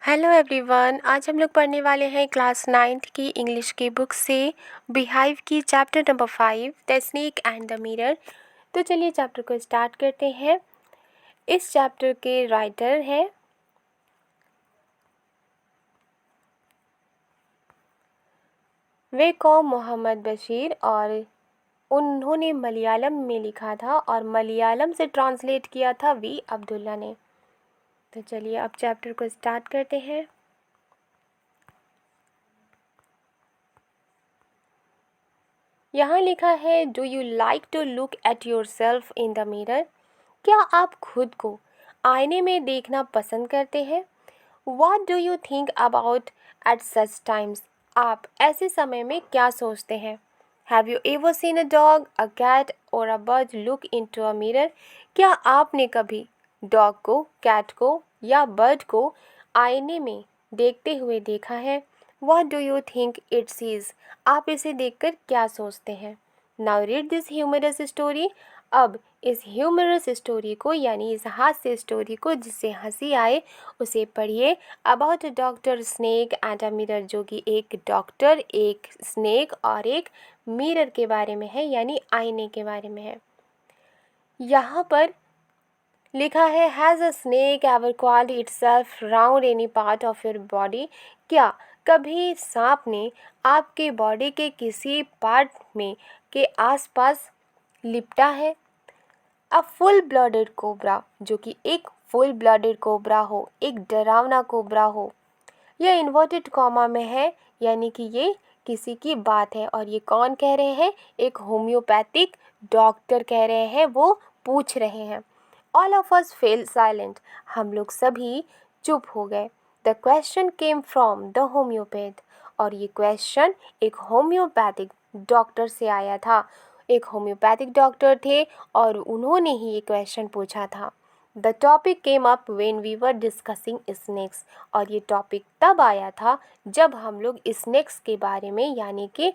Hello everyone. आज हम लोग पढ़ने वाले हैं क्लास 9th की इंग्लिश की बुक से बिहाइव की chapter number 5 the snake and the mirror. तो चलिए चैप्टर को स्टार्ट करते हैं। इस चैप्टर के राइटर हैं वेको मोहम्मद बशीर और उन्होंने मलयालम में लिखा था और मलयालम से ट्रांसलेट किया था वी अब्दुल्ला ने। तो चलिए अब चैप्टर को स्टार्ट करते हैं। यहाँ लिखा है, do you like to look at yourself in the mirror? क्या आप खुद को आईने में देखना पसंद करते हैं? What do you think about at such times? आप ऐसे समय में क्या सोचते हैं? Have you ever seen a dog, a cat or a bird look into a mirror? क्या आपने कभी डॉग को, कैट को या बर्ड को आईने में देखते हुए देखा है? What do you think it sees? आप इसे देखकर क्या सोचते हैं? Now read this humorous story. अब इस ह्यूमरस स्टोरी को यानी इस हास्य स्टोरी को जिससे हंसी आए उसे पढ़िए। About a doctor snake and a mirror, जो कि एक डॉक्टर, एक स्नेक और एक मिरर के बारे में है यानी आईने के बारे में है। यहाँ पर लिखा है, has a snake ever called itself round any part of your body? क्या कभी सांप ने आपके बॉडी के किसी पार्ट में के आसपास लिपटा है? अ फुल ब्लडेड कोबरा, जो कि एक फुल ब्लडेड कोबरा हो, एक डरावना कोबरा हो। यह इन्वर्टेड कॉमा में है यानी कि ये किसी की बात है और ये कौन कह रहे हैं? एक होम्योपैथिक डॉक्टर कह रहे हैं, वो पूछ रहे हैं। All of us fail silent, हम लोग सभी चुप हो गए। The question came from the homeopath, और ये क्वेश्चन एक होम्योपैथिक डॉक्टर से आया था। एक होम्योपैथिक डॉक्टर थे और उन्होंने ही ये क्वेश्चन पूछा था। The topic came up when we were discussing snakes, और ये टॉपिक तब आया था जब हम लोग स्नेक्स के बारे में यानी कि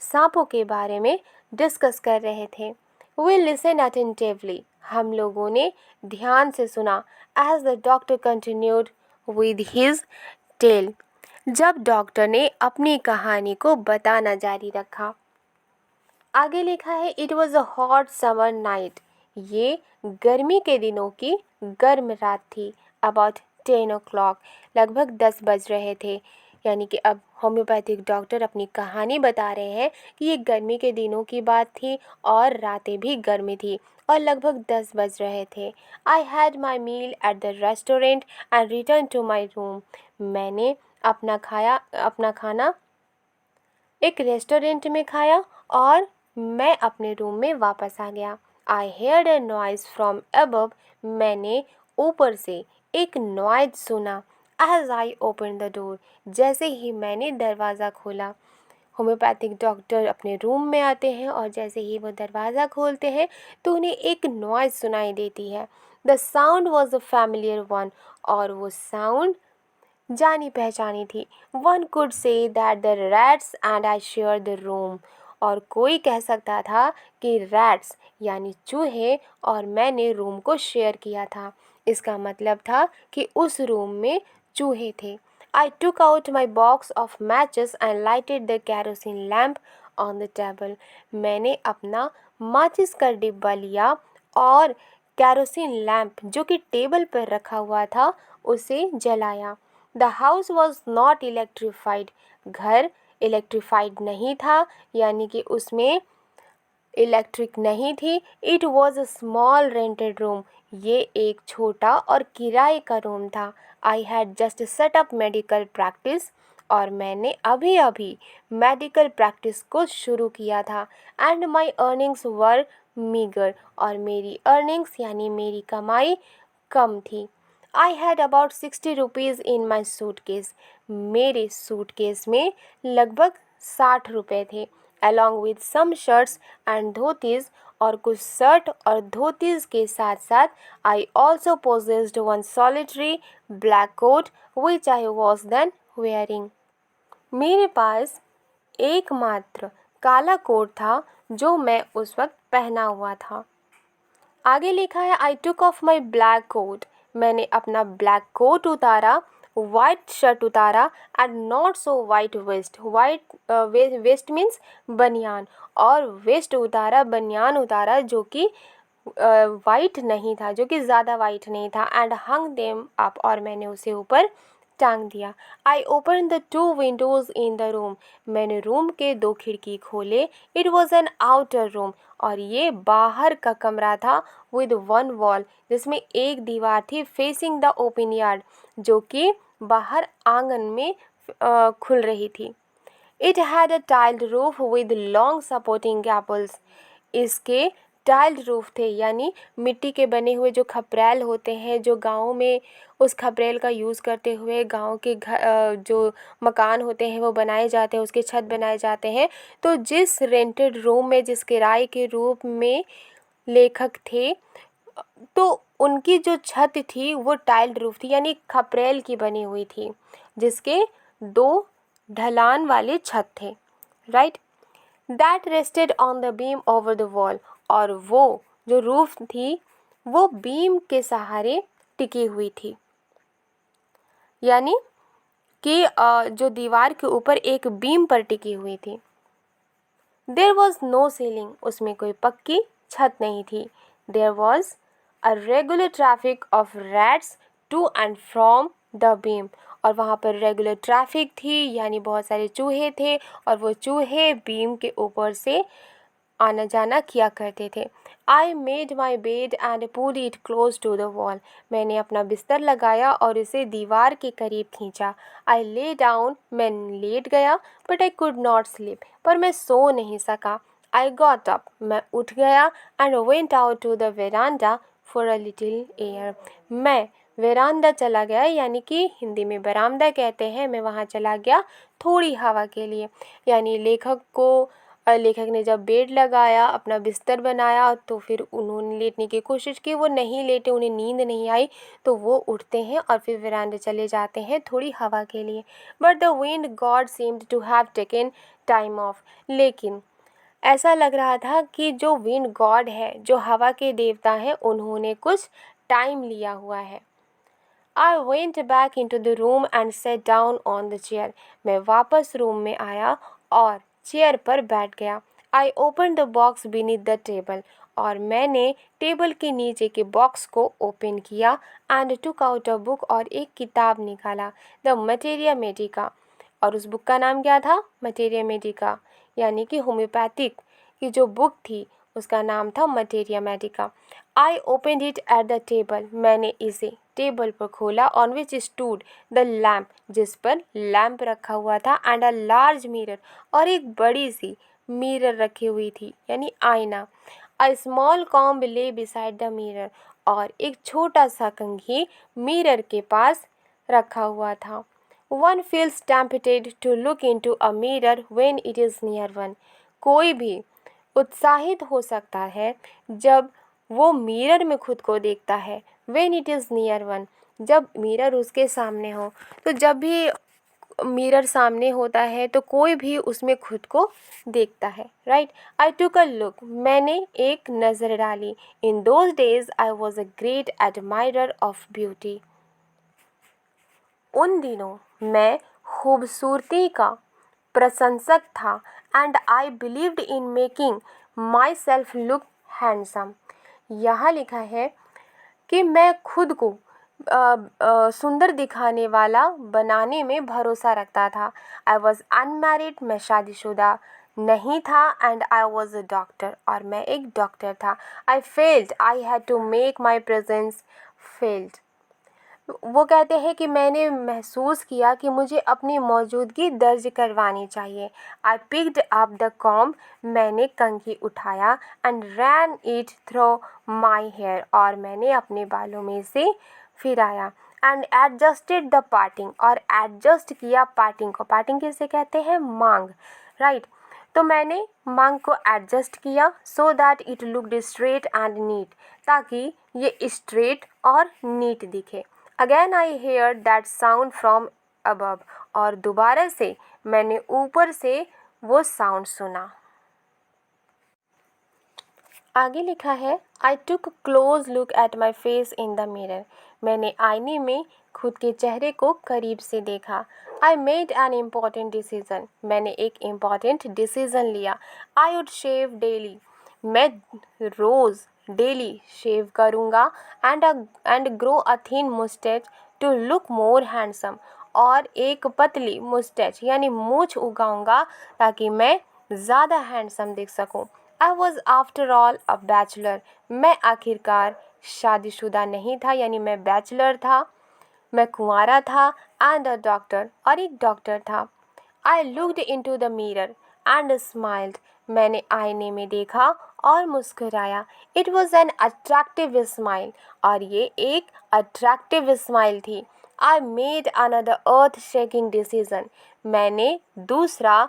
सांपों के बारे में डिस्कस कर रहे थे। वी लिसन अटेंटिवली, हम लोगों ने ध्यान से सुना। As the doctor continued with his tale, जब डॉक्टर ने अपनी कहानी को बताना जारी रखा। आगे लिखा है, it was a hot summer night, ये गर्मी के दिनों की गर्म रात थी। अबाउट 10 o'clock, लगभग 10 बज रहे थे। यानी कि अब होम्योपैथिक डॉक्टर अपनी कहानी बता रहे हैं कि ये गर्मी के दिनों की बात थी और रातें भी गर्मी थी और लगभग 10 बज रहे थे। I had my meal at the restaurant and return to my room, मैंने अपना खाना एक रेस्टोरेंट में खाया और मैं अपने रूम में वापस आ गया। I heard a noise from above, मैंने ऊपर से एक नॉइज़ सुना। As I open the door, जैसे ही मैंने दरवाज़ा खोला। होम्योपैथिक डॉक्टर अपने रूम में आते हैं और जैसे ही वो दरवाज़ा खोलते हैं तो उन्हें एक नॉइज़ सुनाई देती है। The sound was a familiar one, और वो साउंड जानी पहचानी थी। One could say that the rats and I share the room, और कोई कह सकता था कि रैट्स यानी चूहे और मैंने रूम को शेयर किया था। इसका मतलब था कि उस रूम में चूहे थे। I took out my box of matches and lighted the kerosene lamp on the table, मैंने अपना माचिस का डिब्बा लिया और कैरोसिन लैम्प जो कि टेबल पर रखा हुआ था उसे जलाया। The house was not electrified, घर इलेक्ट्रीफाइड नहीं था यानी कि उसमें इलेक्ट्रिक नहीं थी। It was a small rented room, ये एक छोटा और किराए का रूम था। I had just set up medical practice, और मैंने अभी अभी मेडिकल प्रैक्टिस को शुरू किया था। And my earnings were meagre, और मेरी अर्निंग्स यानी मेरी कमाई कम थी। I had about 60 rupees in my suitcase, मेरे सूटकेस में लगभग 60 रुपये थे। Along with some shirts and dhotis, और कुछ शर्ट और धोतीज़ के साथ साथ I also possessed one solitary black coat which I was then wearing, मेरे पास एकमात्र काला कोट था जो मैं उस वक्त पहना हुआ था। आगे लिखा है, I took off my black coat, मैंने अपना ब्लैक कोट उतारा। वाइट शर्ट उतारा and not so white vest. White vest means बनियान, और वेस्ट उतारा, बनियान उतारा जो कि वाइट नहीं था, जो कि ज़्यादा वाइट नहीं था। एंड हंग देम अप, और मैंने उसे ऊपर टांग दिया। आई open the 2 Windows in the room, मैंने रूम के 2 खिड़की खोले। It was an outer room, और ये बाहर का कमरा था। विद 1 वॉल, जिसमें एक दीवार थी। फेसिंग द ओपन यार्ड, जो कि बाहर आंगन में खुल रही थी। It had a tiled roof with long supporting gables, इसके टाइल्ड रूफ थे, यानी मिट्टी के बने हुए जो खपरेल होते हैं, जो गाँव में उस खपरेल का यूज़ करते हुए गाँव के जो मकान होते हैं वो बनाए जाते हैं, उसके छत बनाए जाते हैं। तो जिस रेंटेड रूम में, जिस किराए के रूप में लेखक थे, तो उनकी जो छत थी वो टाइल्ड रूफ थी, यानी खपरेल की बनी हुई थी, जिसके 2 ढलान वाले छत थे। Right, that rested on the beam over the wall, और वो जो रूफ थी वो बीम के सहारे टिकी हुई थी, यानी कि जो दीवार के ऊपर एक बीम पर टिकी हुई थी। देयर वॉज नो सीलिंग, उसमें कोई पक्की छत नहीं थी। There was a regular traffic of rats to and from the beam, और वहाँ पर रेगुलर ट्रैफिक थी, यानी बहुत सारे चूहे थे, और वो चूहे बीम के ऊपर से आना जाना किया करते थे। I made my bed and put it close to the wall, मैंने अपना बिस्तर लगाया और इसे दीवार के करीब खींचा। आई ले डाउन, मैं लेट गया। But I could not sleep, पर मैं सो नहीं सका। आई गॉट अप, मैं उठ गया। And went out to the veranda for a little air, मैं वेरांडा चला गया, यानी कि हिंदी में बरामदा कहते हैं। मैं वहाँ चला गया थोड़ी हवा के लिए, यानी लेखक ने जब बेड लगाया, अपना बिस्तर बनाया, तो फिर उन्होंने लेटने की कोशिश की, वो नहीं लेटे, उन्हें नींद नहीं आई, तो वो उठते हैं और फिर वेरांडे चले जाते हैं थोड़ी हवा के लिए। But the wind god seemed to have taken time off, लेकिन ऐसा लग रहा था कि जो विंड गॉड है, जो हवा के देवता हैं, उन्होंने कुछ टाइम लिया हुआ है। I went back in to the room and set down on the chair, मैं वापस रूम में आया और चेयर पर बैठ गया। आई open the box beneath the table, और मैंने टेबल के नीचे के बॉक्स को ओपन किया। And took out a book, और एक किताब निकाला। द मटेरिया मेडिका, और उस बुक का नाम क्या था? मटेरिया मेडिका, यानी कि होम्योपैथिक की जो बुक थी उसका नाम था materia Medica. I open it at the table, मैंने इसे टेबल पर खोला। On which stood the lamp, जिस पर लैम्प रखा हुआ था। एंड अ लार्ज मिरर, और एक बड़ी सी मिरर रखी हुई थी, यानी आईना। अ स्मॉल कॉम्ब ले बिसाइड द मिरर, और एक छोटा सा कंघी मिरर के पास रखा हुआ था। One feels tempted to look into a mirror when it is near one, कोई भी उत्साहित हो सकता है जब वो मिरर में खुद को देखता है। when it is near one, जब मिरर उसके सामने हो। तो जब भी मिरर सामने होता है तो कोई भी उसमें खुद को देखता है। Right, I took a look, मैंने एक नज़र डाली। In those days I was a great admirer of beauty, उन दिनों मैं खूबसूरती का प्रशंसक था। And I believed in making my self look handsome, यहाँ लिखा है कि मैं खुद को सुंदर दिखाने वाला बनाने में भरोसा रखता था। आई वॉज अनमैरिड, मैं शादीशुदा नहीं था। And I was a doctor, और मैं एक डॉक्टर था। I felt, I had to make my presence felt, वो कहते हैं कि मैंने महसूस किया कि मुझे अपनी मौजूदगी दर्ज करवानी चाहिए। I picked up the comb, मैंने कंघी उठाया। And ran it through my hair, और मैंने अपने बालों में से फिराया। एंड एडजस्टेड द पार्टिंग, और एडजस्ट किया पार्टिंग को। पार्टिंग किसे कहते हैं? मांग। राइट, तो मैंने मांग को एडजस्ट किया। So that it looked straight and neat, ताकि ये स्ट्रेट और नीट दिखे। Again I hear that sound from above, और दोबारा से मैंने ऊपर से वो साउंड सुना। आगे लिखा है, I took close look at my face in the mirror, मैंने आईने में खुद के चेहरे को करीब से देखा। I made an important decision, मैंने एक इम्पॉर्टेंट डिसीज़न लिया। आई वुड शेव डेली, मैं रोज़ डेली शेव करूँगा। And grow a thin moustache to look more handsome, और एक पतली मुस्टैच यानी मूछ उगाऊंगा ताकि मैं ज़्यादा हैंडसम दिख सकूं। I was after all a bachelor, मैं आखिरकार शादीशुदा नहीं था, यानी मैं बैचलर था, मैं कुंवारा था। एंड अ डॉक्टर, और एक डॉक्टर था। I looked into the mirror and smiled, मैंने आईने में देखा और मुस्कुराया। It was an attractive smile, और ये एक अट्रैक्टिव स्माइल थी। I made another earth shaking decision, मैंने दूसरा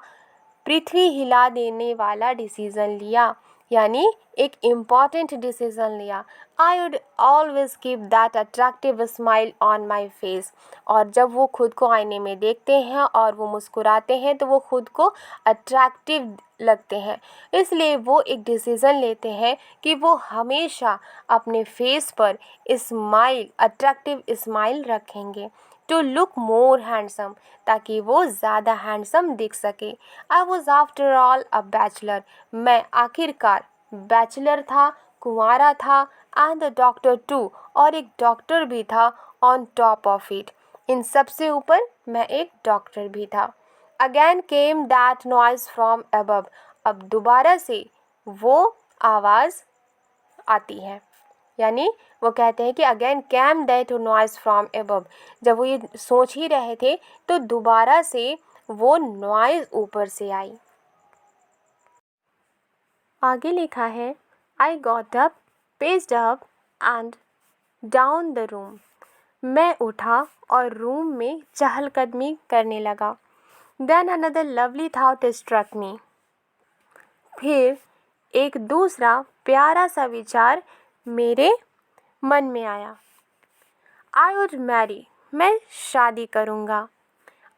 पृथ्वी हिला देने वाला डिसीज़न लिया, यानी एक इम्पॉर्टेंट डिसीज़न लिया। I would always keep that attractive smile on my face, और जब वो खुद को आईने में देखते हैं और वो मुस्कुराते हैं तो वो खुद को अट्रैक्टिव लगते हैं, इसलिए वो एक डिसीज़न लेते हैं कि वो हमेशा अपने फेस पर स्माइल, अट्रैक्टिव स्माइल रखेंगे टू लुक मोर हैंडसम, ताकि वो ज़्यादा हैंडसम दिख सके। I was after all a bachelor, मैं आखिरकार बैचलर था, कुंवारा था। एंड द डॉक्टर टू, और एक डॉक्टर भी था। ऑन टॉप ऑफ इट, इन सबसे ऊपर मैं एक डॉक्टर भी था। Again came that noise from above, अब दोबारा से वो आवाज़ आती है, यानी वो कहते हैं कि again came that noise from above, जब वो ये सोच ही रहे थे तो दोबारा से वो नॉइज ऊपर से आई। आगे लिखा है, I got up, paced up and down the room, मैं उठा और रूम में चहलकदमी करने लगा। Then another lovely thought struck me, फिर एक दूसरा प्यारा सा विचार मेरे मन में आया। आई वुड मैरी, मैं शादी करूँगा।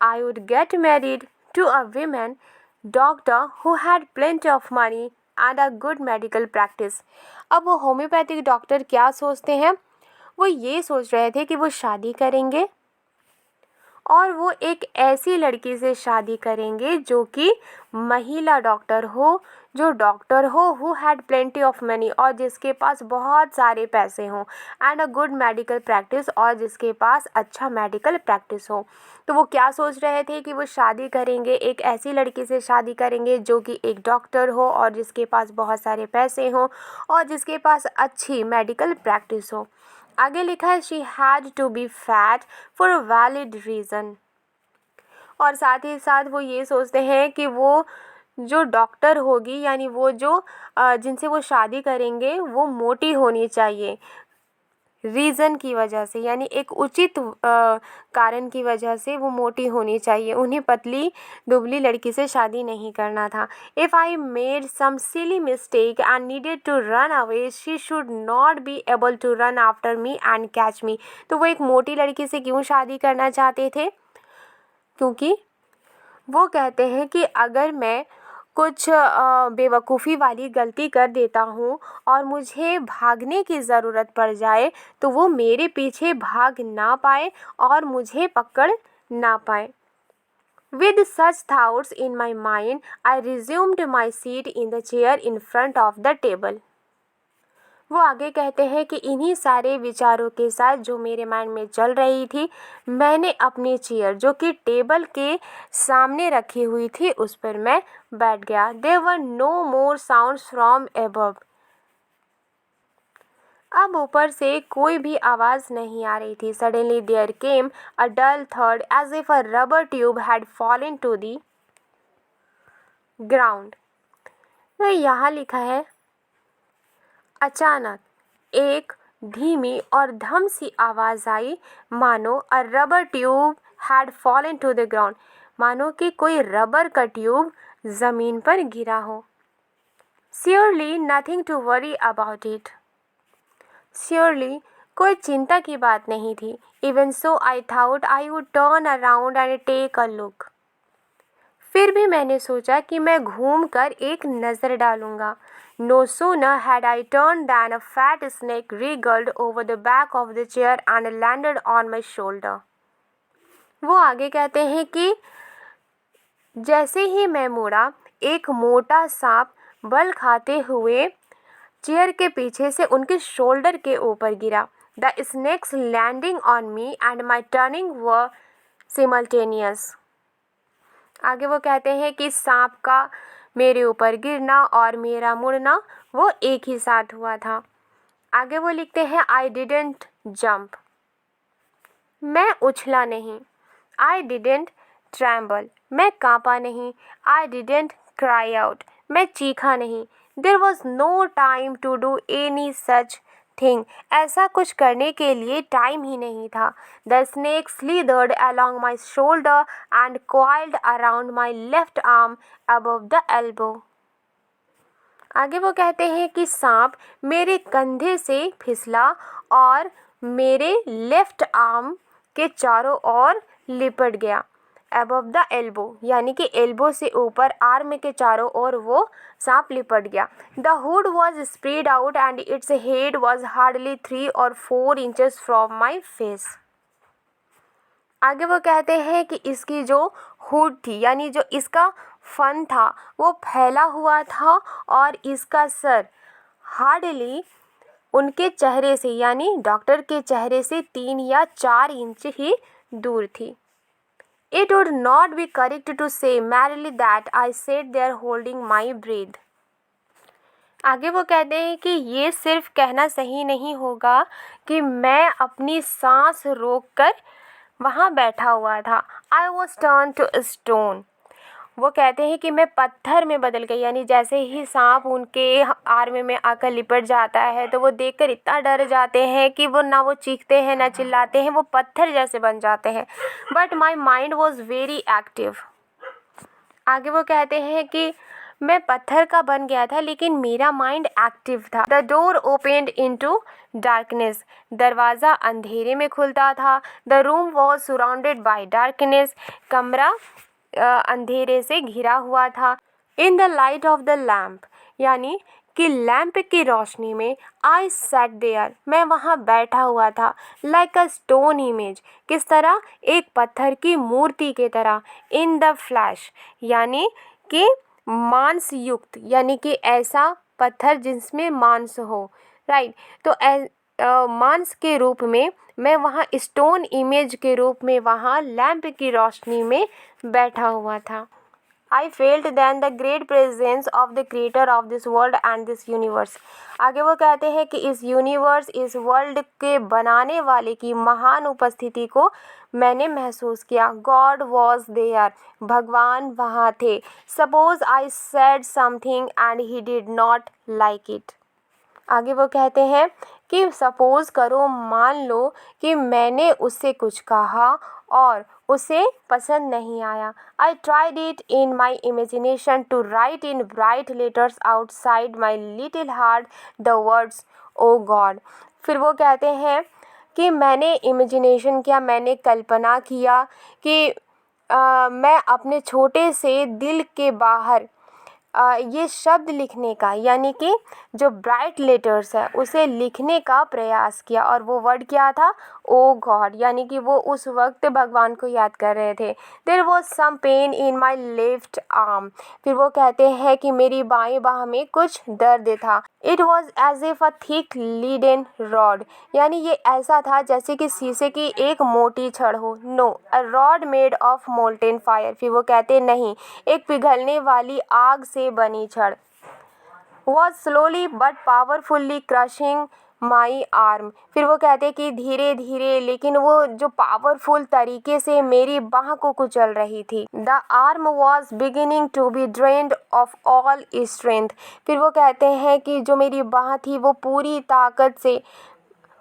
I would get married to a women doctor who had plenty of money and a good medical practice. अब वो होम्योपैथिक डॉक्टर क्या सोचते हैं, वो ये सोच रहे थे कि वो शादी करेंगे और वो एक ऐसी लड़की से शादी करेंगे जो कि महिला डॉक्टर हो, जो डॉक्टर हो who had plenty of money, और जिसके पास बहुत सारे पैसे हों, and a good medical practice, और जिसके पास अच्छा मेडिकल प्रैक्टिस हो। तो वो क्या सोच रहे थे कि वो शादी करेंगे, एक ऐसी लड़की से शादी करेंगे जो कि एक डॉक्टर हो और जिसके पास बहुत सारे पैसे हों और जिसके पास अच्छी मेडिकल प्रैक्टिस हो। आगे लिखा है, she had to be fat for a valid reason, और साथ ही साथ वो ये सोचते हैं कि वो जो डॉक्टर होगी, यानी वो जो जिनसे वो शादी करेंगे वो मोटी होनी चाहिए, रीज़न की वजह से, यानी एक उचित कारण की वजह से वो मोटी होनी चाहिए, उन्हें पतली दुबली लड़की से शादी नहीं करना था। If I made some silly mistake and needed to run away, she should not be able to run after me and catch me. तो वो एक मोटी लड़की से क्यों शादी करना चाहते थे, क्योंकि वो कहते हैं कि अगर मैं कुछ बेवकूफ़ी वाली गलती कर देता हूँ और मुझे भागने की ज़रूरत पड़ जाए तो वो मेरे पीछे भाग ना पाए और मुझे पकड़ ना पाए। With such thoughts in my mind, I resumed my seat in the chair in front of the table. वो आगे कहते हैं कि इन्हीं सारे विचारों के साथ जो मेरे माइंड में चल रही थी, मैंने अपनी चेयर जो कि टेबल के सामने रखी हुई थी उस पर मैं बैठ गया। There were no more sounds from above, अब ऊपर से कोई भी आवाज़ नहीं आ रही थी। Suddenly there came a dull थर्ड as if a rubber tube had fallen to the ground. तो यहाँ लिखा है, अचानक एक धीमी और धम सी आवाज़ आई, मानो a rubber tube had fallen to the ground, मानो कि कोई रबर का ट्यूब ज़मीन पर गिरा हो। Surely nothing to worry about it, surely कोई चिंता की बात नहीं थी। Even so I thought I would turn around and take a look, फिर भी मैंने सोचा कि मैं घूम कर एक नज़र डालूंगा। No sooner had I turned than a fat snake wriggled over the back of the chair and landed on my shoulder. वो आगे कहते हैं कि जैसे ही मैं मुड़ा, एक मोटा सांप बल खाते हुए चेयर के पीछे से उनके शोल्डर के ऊपर गिरा. The snakes landing on me and my turning were simultaneous. आगे वो कहते हैं कि सांप का मेरे ऊपर गिरना और मेरा मुड़ना वो एक ही साथ हुआ था. आगे वो लिखते हैं I didn't jump. मैं उछला नहीं. I didn't tremble. मैं कांपा नहीं. I didn't cry out. मैं चीखा नहीं. There was no time to do any such thing. ऐसा कुछ करने के लिए टाइम ही नहीं था. The snake slithered along my shoulder and coiled around my left arm above the elbow. आगे वो कहते हैं कि सांप मेरे कंधे से फिसला और मेरे लेफ्ट आर्म के चारों ओर लिपट गया. अबव द एल्बो यानी कि एल्बो से ऊपर आर्म के चारों ओर वो सांप लिपट गया. The hood was spread out and its head was hardly 3 or 4 inches from my face. आगे वो कहते हैं कि इसकी जो हुड थी यानी जो इसका फन था वो फैला हुआ था और इसका सर हार्डली उनके चेहरे से यानी डॉक्टर के चेहरे से 3 या 4 इंच ही दूर थी. It would not be correct to say merely that I sat there holding my breath. आगे वो कहते हैं कि ये सिर्फ कहना सही नहीं होगा कि मैं अपनी सांस रोककर वहाँ बैठा हुआ था. I was turned to a stone. वो कहते हैं कि मैं पत्थर में बदल गई यानी जैसे ही सांप उनके आर्म में आकर लिपट जाता है तो वो देखकर इतना डर जाते हैं कि वो ना वो चीखते हैं ना चिल्लाते हैं, वो पत्थर जैसे बन जाते हैं. But my mind was very active. आगे वो कहते हैं कि मैं पत्थर का बन गया था लेकिन मेरा माइंड एक्टिव था. The door opened into darkness. दरवाज़ा अंधेरे में खुलता था. The room was surrounded by darkness. कमरा अंधेरे से घिरा हुआ था. In the light of the lamp यानी कि लैम्प की रोशनी में आई सैट देयर. मैं वहाँ बैठा हुआ था. Like a stone image. किस तरह? एक पत्थर की मूर्ति के तरह. इन द फ्लैश यानी कि मांस युक्त यानी कि ऐसा पत्थर जिसमें मांस हो. राइट. तो मांस के रूप में मैं वहाँ स्टोन इमेज के रूप में वहाँ लैम्प की रोशनी में बैठा हुआ था. I felt then the great presence of the creator of this world and this universe. आगे वो कहते हैं कि इस यूनिवर्स इस वर्ल्ड के बनाने वाले की महान उपस्थिति को मैंने महसूस किया. God was there. भगवान वहाँ थे. Suppose I said something and he did not like it. आगे वो कहते हैं कि सपोज़ करो मान लो कि मैंने उससे कुछ कहा और उसे पसंद नहीं आया. I tried it in my imagination to write in bright letters outside my little heart the words Oh God. फिर वो कहते हैं कि मैंने इमेजिनेशन किया, मैंने कल्पना किया कि मैं अपने छोटे से दिल के बाहर ये शब्द लिखने का यानी कि जो ब्राइट लेटर्स है उसे लिखने का प्रयास किया. और वो वर्ड क्या था? ओ गॉड. यानी कि वो उस वक्त भगवान को याद कर रहे थे. There was some pain in my left arm. फिर वो कहते हैं कि मेरी बाएं बाह में कुछ दर्द था. It was as if a thick leaden rod. यानी ये ऐसा था जैसे कि शीशे की एक मोटी छड़ हो. No, a rod made of molten fire. फिर वो कहते नहीं, एक पिघलने वाली आग से बनी छड़. Was slowly but powerfully crushing my arm. फिर वो कहते कि धीरे धीरे लेकिन वो जो पावरफुल तरीके से मेरी बाह को कुचल रही थी. The arm was beginning to be drained of all strength. फिर वो कहते हैं कि जो मेरी बाह थी वो पूरी ताकत से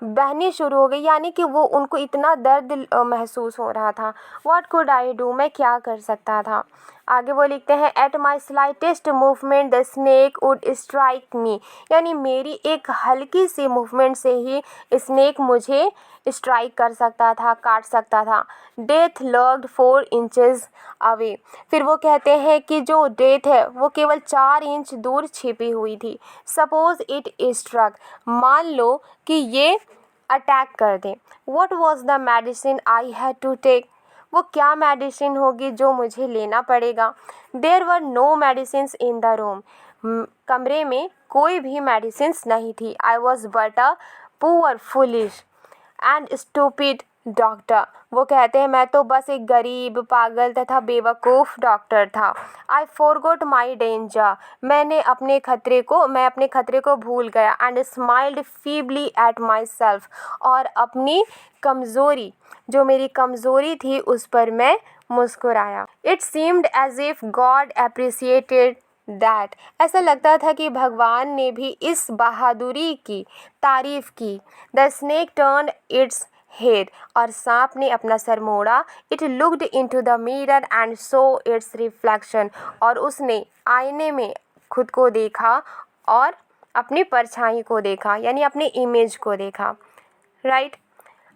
बहनी शुरू हो गई यानी कि वो उनको इतना दर्द महसूस हो रहा था. What could I do. मैं क्या कर सकता था. आगे वो लिखते हैं at my slightest movement the snake would strike मी, यानी मेरी एक हल्की सी मूवमेंट से ही स्नेक मुझे स्ट्राइक कर सकता था, काट सकता था। डेथ लर्क्ड 4 इंचेस अवे, फिर वो कहते हैं कि जो डेथ है वो केवल 4 इंच दूर छिपी हुई थी। सपोज इट स्ट्रक, मान लो कि ये अटैक कर दे। What was the medicine I had to take, वो क्या मेडिसिन होगी जो मुझे लेना पड़ेगा। There were no medicine in the room, कमरे में कोई भी मेडिसिन नहीं थी। I was but a poor foolish and stupid doctor, वो कहते हैं मैं तो बस एक गरीब, पागल तथा बेवकूफ़ डॉक्टर था। आई फॉरगॉट माई डेंजर, मैं अपने खतरे को भूल गया। And smiled feebly at my self, और अपनी कमज़ोरी, जो मेरी कमज़ोरी थी उस पर मैं मुस्कुराया। It seemed as if God appreciated that, ऐसा लगता था कि भगवान ने भी इस बहादुरी की तारीफ की। The snake turn its head, और सांप ने अपना सर मोड़ा। It looked into the mirror and so it's reflection, और उसने आईने में खुद को देखा और अपनी परछाई को देखा, यानी अपने इमेज को देखा। Right,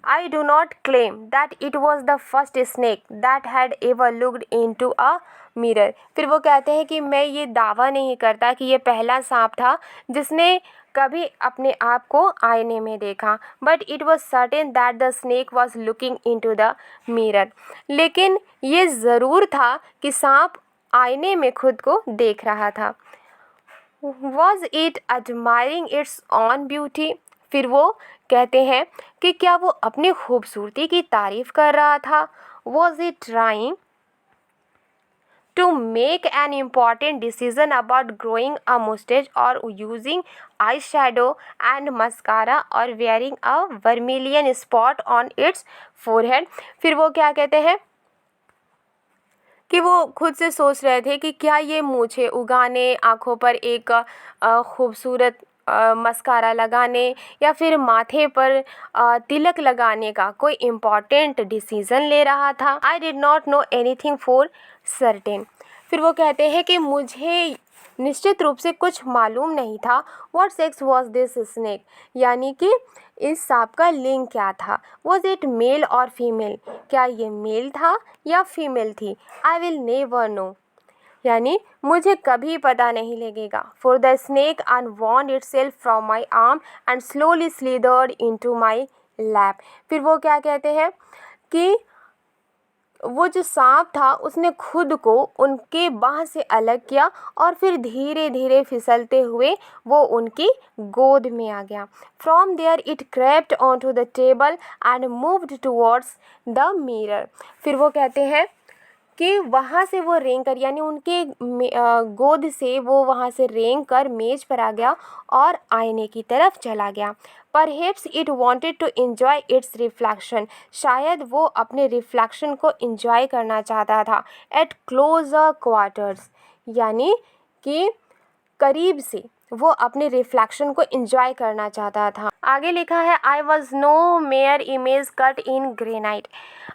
I do not claim that it was the first snake that had ever looked into a mirror. फिर वो कहते हैं कि मैं ये दावा नहीं करता कि ये पहला सांप था जिसने कभी अपने आप को आईने में देखा। But it was certain that the snake was looking into the mirror. लेकिन ये ज़रूर था कि सांप आईने में खुद को देख रहा था। Was it admiring its own beauty? फिर वो कहते हैं कि क्या वो अपनी खूबसूरती की तारीफ कर रहा था। Was it trying to make an important decision about growing a mustache or using eyeshadow and mascara or wearing a vermilion spot on its forehead? फिर वो क्या कहते हैं कि वो खुद से सोच रहे थे कि क्या ये मूछें उगाने, आँखों पर एक खूबसूरत मस्कारा लगाने या फिर माथे पर तिलक लगाने का कोई इम्पॉर्टेंट डिसीज़न ले रहा था। I did not know anything for certain, फिर वो कहते हैं कि मुझे निश्चित रूप से कुछ मालूम नहीं था। What sex was this snake, यानी कि इस सांप का लिंग क्या था। वॉज इट मेल और फीमेल, क्या ये मेल था या फीमेल थी। आई विल नेवर नो, यानी मुझे कभी पता नहीं लगेगा। For the snake unwound itself from my arm and slowly slithered into my lap, फिर वो क्या कहते हैं कि वो जो सांप था उसने खुद को उनके बाह से अलग किया और फिर धीरे धीरे फिसलते हुए वो उनकी गोद में आ गया। From there it crept on to the table and moved towards the mirror, फिर वो कहते हैं कि वहाँ से वो रेंग कर, यानी उनके गोद से वो वहाँ से रेंग कर मेज पर आ गया और आईने की तरफ चला गया। Perhaps it wanted to enjoy its reflection, शायद वो अपने रिफ्लेक्शन को इंजॉय करना चाहता था। At closer quarters, यानी कि करीब से वो अपने रिफ्लेक्शन को इंजॉय करना चाहता था। आगे लिखा है I was no mere image cut in granite,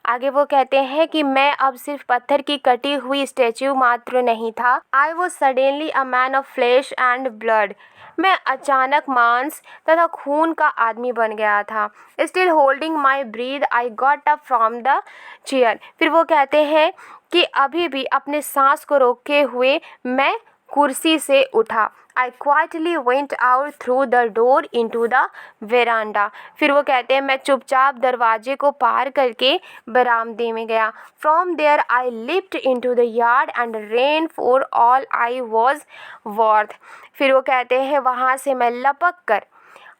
आगे वो कहते हैं कि मैं अब सिर्फ पत्थर की कटी हुई स्टैच्यू मात्र नहीं था। I was suddenly a man of flash and blood, मैं अचानक मांस तथा खून का आदमी बन गया था। Still holding my breath I got up from the chair, फिर वो कहते हैं कि अभी भी अपने सांस को रोके हुए मैं कुर्सी से उठा। I quietly went out through the door into the veranda, फिर वो कहते हैं मैं चुपचाप दरवाजे को पार करके बरामदे में गया। From there I leapt into the yard and ran for all I was worth, फिर वो कहते हैं वहाँ से मैं लपक कर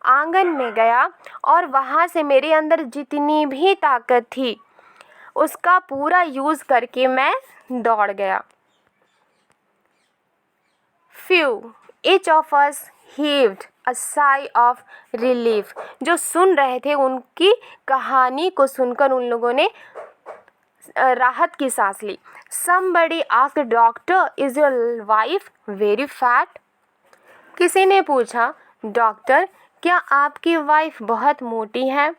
आंगन में गया और वहाँ से मेरे अंदर जितनी भी ताकत थी उसका पूरा यूज़ करके मैं दौड़ गया। Few, each of us heaved a sigh of relief, जो सुन रहे थे उनकी कहानी को सुनकर उन लोगों ने राहत की सांस ली। Somebody asked doctor, is your wife very fat? किसी ने पूछा डॉक्टर क्या आपकी वाइफ बहुत मोटी है।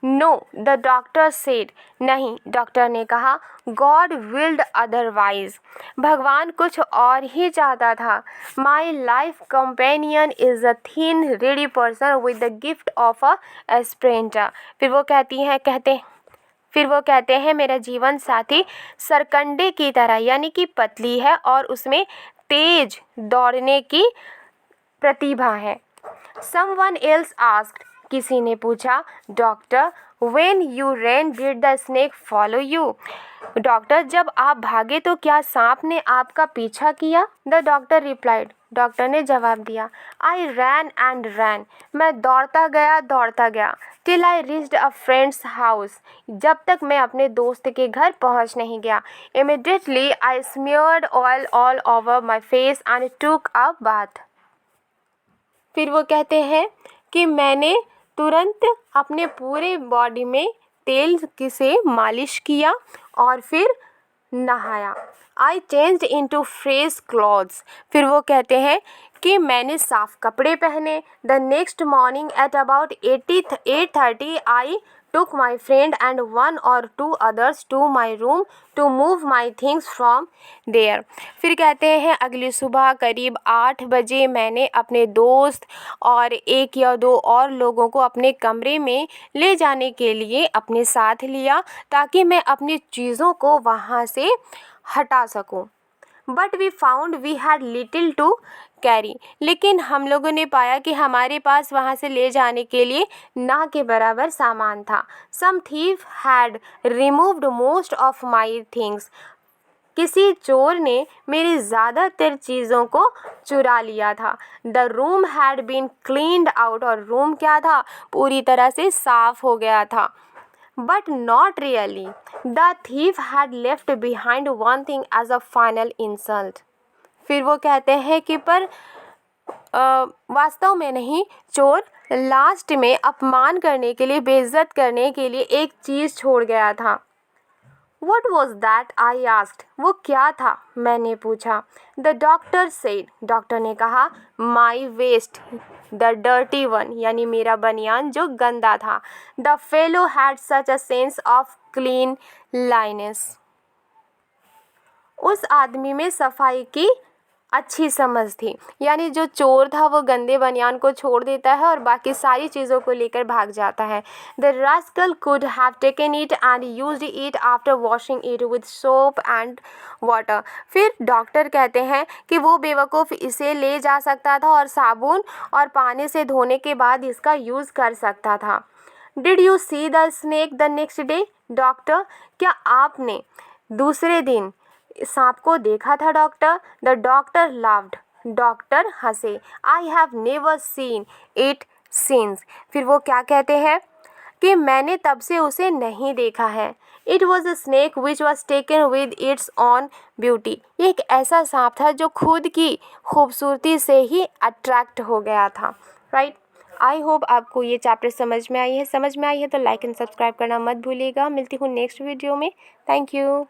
नो द डॉक्टर सेड, नहीं, डॉक्टर ने कहा। गॉड विल्ड अदरवाइज, भगवान कुछ और ही चाहता था। My life companion is a thin reedy person with the gift of a Esperanto. फिर वो कहते हैं मेरा जीवन साथी सरकंडे की तरह यानी कि पतली है और उसमें तेज दौड़ने की प्रतिभा है। Someone else asked, किसी ने पूछा, doctor when you ran did the snake follow you? Doctor जब आप भागे तो क्या सांप ने आपका पीछा किया? The doctor replied, डॉक्टर ने जवाब दिया, I ran and ran, मैं दौड़ता गया till I reached a friend's house, जब तक मैं अपने दोस्त के घर पहुंच नहीं गया। Immediately I smeared oil all over my face and took a bath. फिर वो कहते हैं कि मैंने तुरंत अपने पूरे बॉडी में तेल से मालिश किया और फिर नहाया। आई चेंज्ड इनटू फ्रेश क्लॉथ्स, फिर वो कहते हैं कि मैंने साफ कपड़े पहने। The next morning at about 8:30 I took my friend and one or two others to my room to move my things from there. फिर कहते हैं अगली सुबह करीब 8 बजे मैंने अपने दोस्त और 1 या 2 और लोगों को अपने कमरे में ले जाने के लिए अपने साथ लिया ताकि मैं अपनी चीज़ों को वहाँ से हटा सकूं। But we found we had little to carry, लेकिन हम लोगों ने पाया कि हमारे पास वहाँ से ले जाने के लिए ना के बराबर सामान था। Some thief had removed most of my things, किसी चोर ने मेरी ज़्यादातर चीज़ों को चुरा लिया था। The room had been cleaned out, और रूम क्या था, पूरी तरह से साफ हो गया था। But not really. The thief had left behind one thing as a final insult. फिर वो कहते हैं कि पर वास्तव में नहीं, चोर लास्ट में अपमान करने के लिए, बेइज्जत करने के लिए एक चीज़ छोड़ गया था। What was that? I asked. वो क्या था? मैंने पूछा। The doctor said. डॉक्टर ने कहा, My waist, the dirty one, यानी मेरा बनियान जो गंदा था। The fellow had such a sense of cleanliness. उस आदमी में सफाई की अच्छी समझ थी, यानी जो चोर था वो गंदे बनियान को छोड़ देता है और बाकी सारी चीज़ों को लेकर भाग जाता है। The rascal could have taken it and used it after washing it with soap and water. फिर डॉक्टर कहते हैं कि वो बेवकूफ़ इसे ले जा सकता था और साबुन और पानी से धोने के बाद इसका यूज़ कर सकता था। Did you see the snake the next day? Doctor, क्या आपने दूसरे दिन सांप को देखा था doctor? The doctor laughed, doctor हंसे। I have never seen it since, फिर वो क्या कहते हैं कि मैंने तब से उसे नहीं देखा है। It was a snake which was taken with its on beauty, ये एक ऐसा सांप था जो खुद की खूबसूरती से ही अट्रैक्ट हो गया था। राइट, आई होप आपको ये चैप्टर समझ में आई है तो लाइक एंड सब्सक्राइब करना मत भूलिएगा। मिलती हूँ नेक्स्ट वीडियो में। Thank you.